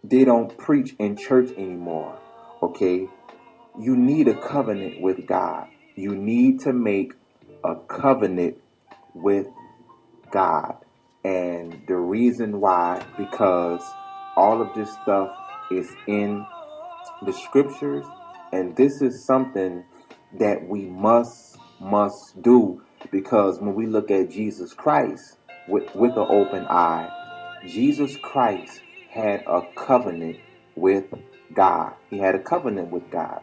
they don't preach in church anymore. Okay? You need a covenant with God. You need to make a covenant with God. And the reason why, because all of this stuff is in the scriptures, and this is something that we must do, because when we look at Jesus Christ with an open eye, Jesus Christ had a covenant with God. He had a covenant with God.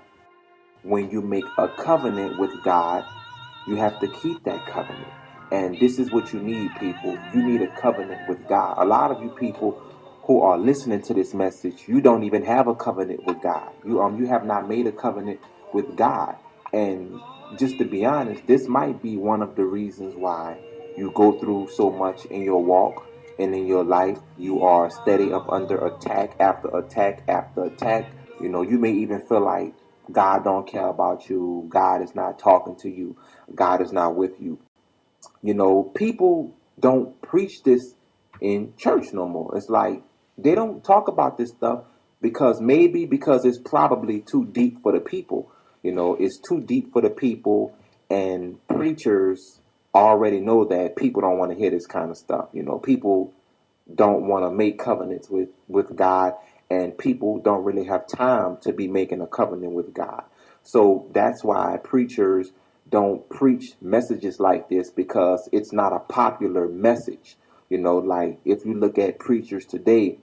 When you make a covenant with God, you have to keep that covenant. And this is what you need, people. You need a covenant with God. A lot of you people who are listening to this message, you don't even have a covenant with God. You have not made a covenant with God. And just to be honest, this might be one of the reasons why you go through so much in your walk and in your life. You are steady up under attack after attack after attack. You may even feel like God don't care about you. God is not talking to you. God is not with you. People don't preach this in church no more. It's like they don't talk about this stuff because it's probably too deep for the people. It's too deep for the people, and preachers already know that people don't want to hear this kind of stuff. People don't want to make covenants with God, and people don't really have time to be making a covenant with God. So that's why preachers don't preach messages like this, because it's not a popular message. Like if you look at preachers today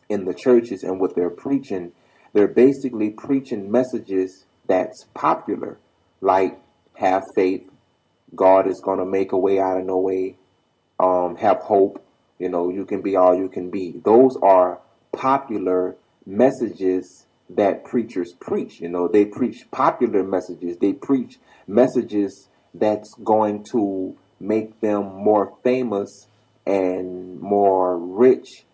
in the churches and what they're preaching, they're basically preaching messages that's popular, like have faith, God is going to make a way out of no way, have hope, you can be all you can be. Those are popular messages that preachers preach. They preach popular messages. They preach messages that's going to make them more famous and more rich,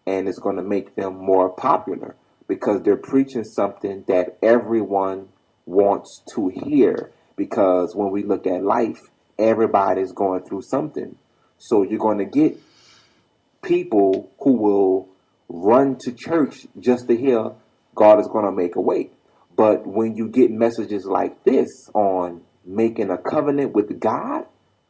and it's going to make them more popular because they're preaching something that everyone wants to hear. Because when we look at life, everybody's going through something. So you're going to get people who will run to church just to hear God is going to make a way. But when you get messages like this on making a covenant with God,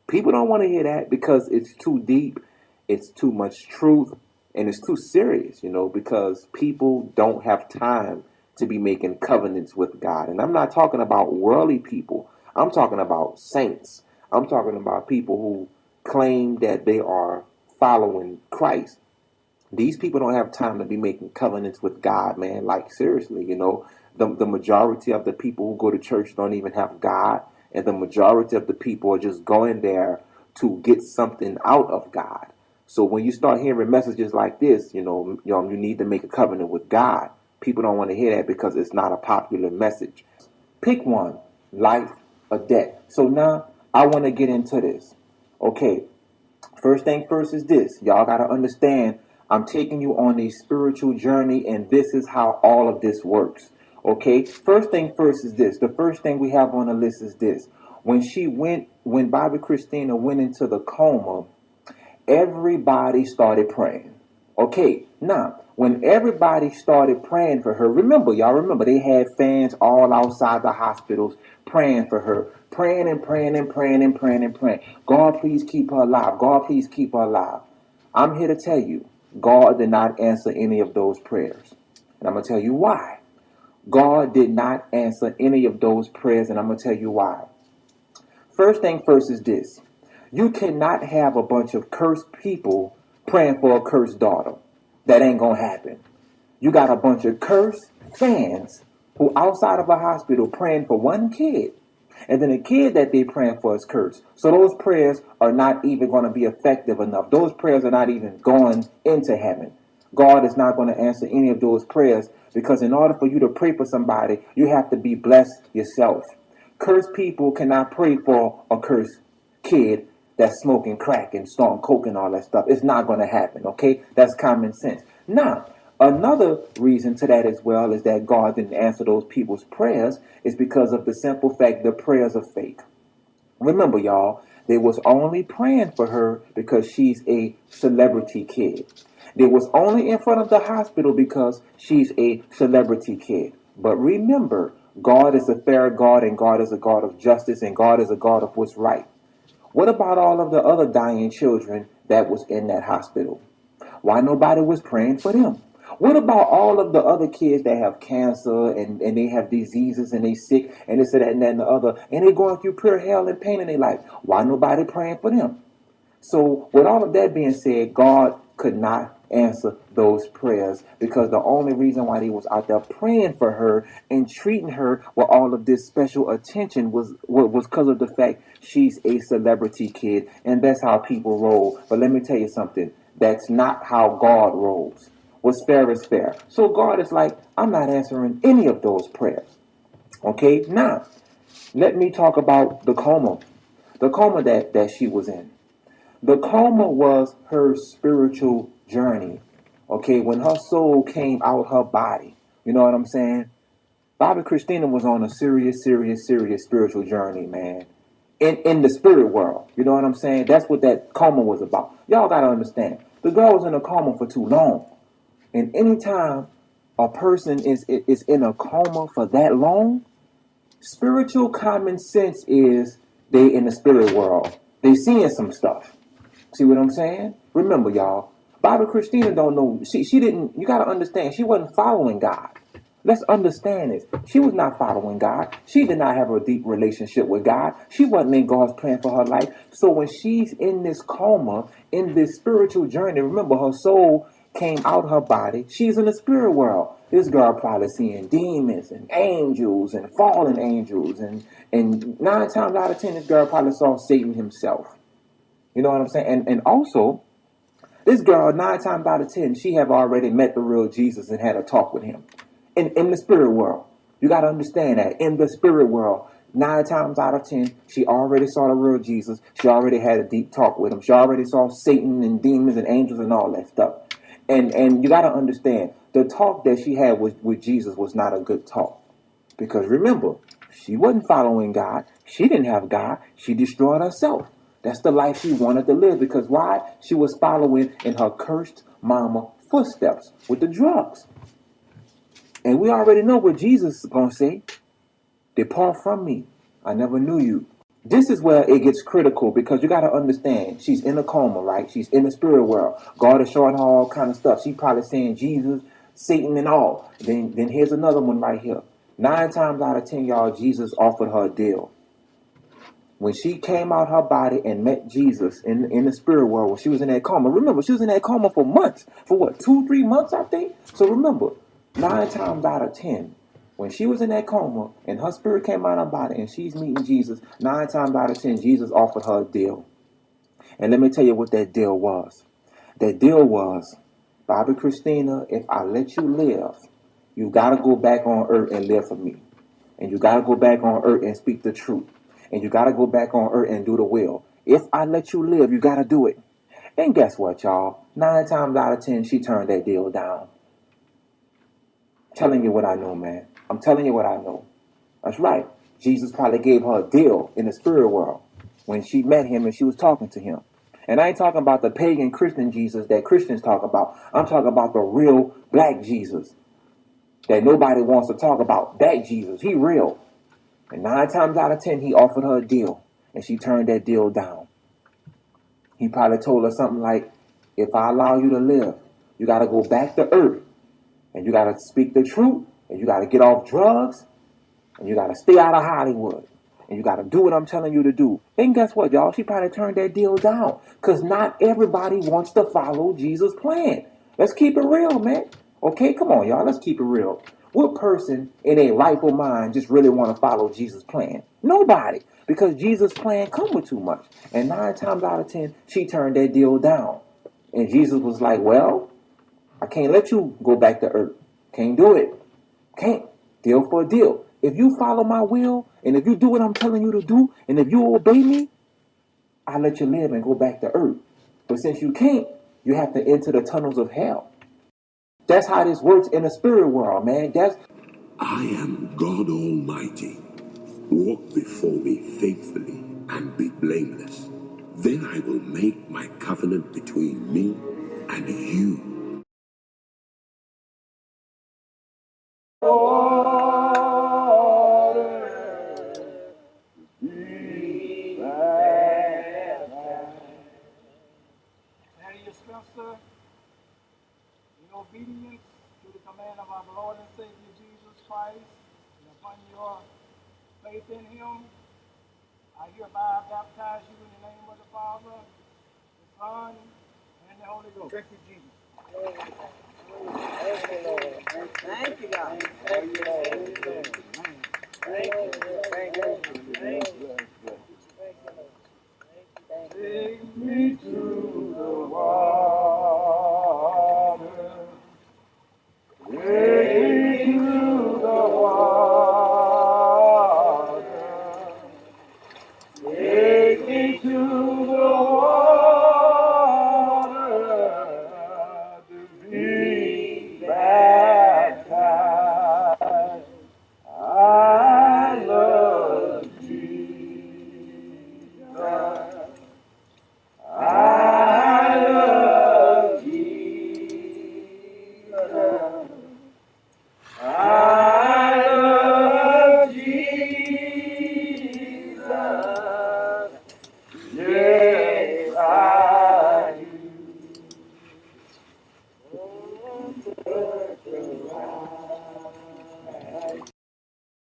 people don't want to hear that because it's too deep, it's too much truth, and it's too serious, because people don't have time to be making covenants with God. And I'm not talking about worldly people. I'm talking about saints. I'm talking about people who claim that they are following Christ. These people don't have time to be making covenants with God, man. Like, seriously, the majority of the people who go to church don't even have God. And the majority of the people are just going there to get something out of God. So when you start hearing messages like this, you need to make a covenant with God. People don't want to hear that because it's not a popular message. Pick one, life or death. So now I want to get into this. Okay, first thing first is this. Y'all got to understand, I'm taking you on a spiritual journey, and this is how all of this works. Okay, first thing first is this. The first thing we have on the list is this. When Bobby Christina went into the coma, everybody started praying. Okay, now, when everybody started praying for her, y'all remember, they had fans all outside the hospitals praying for her. Praying and praying and praying and praying and praying. God, please keep her alive. God, please keep her alive. I'm here to tell you, God did not answer any of those prayers. And I'm going to tell you why. God did not answer any of those prayers, and I'm going to tell you why. First thing first is this. You cannot have a bunch of cursed people praying for a cursed daughter. That ain't going to happen. You got a bunch of cursed fans who outside of a hospital praying for one kid. And then the kid that they praying for is cursed. So those prayers are not even going to be effective enough. Those prayers are not even going into heaven. God is not going to answer any of those prayers, because in order for you to pray for somebody, you have to be blessed yourself. Cursed people cannot pray for a cursed kid that's smoking crack and snorting coke and all that stuff. It's not going to happen, okay? That's common sense. Now, another reason to that as well is that God didn't answer those people's prayers is because of the simple fact the prayers are fake. Remember, y'all, They was only praying for her because she's a celebrity kid. They was only in front of the hospital because she's a celebrity kid. But remember, God is a fair God, and God is a God of justice, and God is a God of what's right. What about all of the other dying children that was in that hospital? Why nobody was praying for them? What about all of the other kids that have cancer and they have diseases and they sick and this and that and that and the other, and they going through pure hell and pain in their life? Why nobody praying for them? So with all of that being said, God could not answer those prayers because the only reason why he was out there praying for her and treating her with all of this special attention was because of the fact she's a celebrity kid, and that's how people roll. But let me tell you something. That's not how God rolls. What's fair is fair. So God is like, I'm not answering any of those prayers. Okay, now let me talk about the coma. The coma that she was in. The coma was her spiritual journey. Okay, when her soul came out her body. You know what I'm saying? Bobby Christina was on a serious spiritual journey, man. In the spirit world. You know what I'm saying? That's what that coma was about. Y'all gotta understand. The girl was in a coma for too long. And anytime a person is in a coma for that long, spiritual common sense is they in the spirit world. They seeing some stuff. See what I'm saying? Remember, y'all, Bobby Christina don't know. She didn't. You got to understand. She wasn't following God. Let's understand this. She was not following God. She did not have a deep relationship with God. She wasn't in God's plan for her life. So when she's in this coma, in this spiritual journey, remember her soul came out her body. She's in the spirit world. This girl probably seeing demons and angels and fallen angels. And 9 times out of 10, this girl probably saw Satan himself. You know what I'm saying? And also, this girl, 9 times out of 10, she have already met the real Jesus and had a talk with him. In the spirit world. You got to understand that. In the spirit world, 9 times out of 10, she already saw the real Jesus. She already had a deep talk with him. She already saw Satan and demons and angels and all that stuff. And you got to understand, the talk that she had with Jesus was not a good talk. Because remember, she wasn't following God. She didn't have God. She destroyed herself. That's the life she wanted to live. Because why? She was following in her cursed mama footsteps with the drugs. And we already know what Jesus is going to say. Depart from me. I never knew you. This is where it gets critical because you got to understand. She's in a coma, right? She's in the spirit world. God is showing her all kind of stuff. She probably saying Jesus, Satan, and all. Then here's another one right here. 9 times out of 10, y'all, Jesus offered her a deal. When she came out her body and met Jesus in the spirit world, when she was in that coma. Remember, she was in that coma for months. For what, 2-3 months, I think? So remember, 9 times out of 10, when she was in that coma and her spirit came out of her body and she's meeting Jesus, 9 times out of 10, Jesus offered her a deal. And let me tell you what that deal was. That deal was, Bobby Christina, if I let you live, you got to go back on earth and live for me. And you got to go back on earth and speak the truth. And you got to go back on earth and do the will. If I let you live, you got to do it. And guess what, y'all? 9 times out of 10, she turned that deal down. I'm telling you what I know, man. I'm telling you what I know. That's right. Jesus probably gave her a deal in the spirit world when she met him and she was talking to him. And I ain't talking about the pagan Christian Jesus that Christians talk about. I'm talking about the real black Jesus that nobody wants to talk about. That Jesus, he real. And 9 times out of 10, he offered her a deal. And she turned that deal down. He probably told her something like, if I allow you to live, you got to go back to earth. And you got to speak the truth. And you got to get off drugs. And you got to stay out of Hollywood. And you got to do what I'm telling you to do. And guess what, y'all? She probably turned that deal down. Because not everybody wants to follow Jesus' plan. Let's keep it real, man. Okay, come on, y'all. Let's keep it real. What person in a rightful mind just really want to follow Jesus' plan? Nobody. Because Jesus' plan come with too much. And 9 times out of 10, she turned that deal down. And Jesus was like, well, I can't let you go back to earth. Can't do it. Can't. Deal for a deal. If you follow my will, and if you do what I'm telling you to do, and if you obey me, I'll let you live and go back to earth. But since you can't, you have to enter the tunnels of hell. That's how this works in the spirit world, man. I am God Almighty. Walk before me faithfully and be blameless. Then I will make my covenant between me and you. Spencer, in obedience to the command of our Lord and Savior Jesus Christ, and upon your faith in him, I hereby baptize you in the name of the Father, the Son, and the Holy Ghost. Thank you, Jesus. Thank you, Lord. Thank you, God. Thank you, Lord.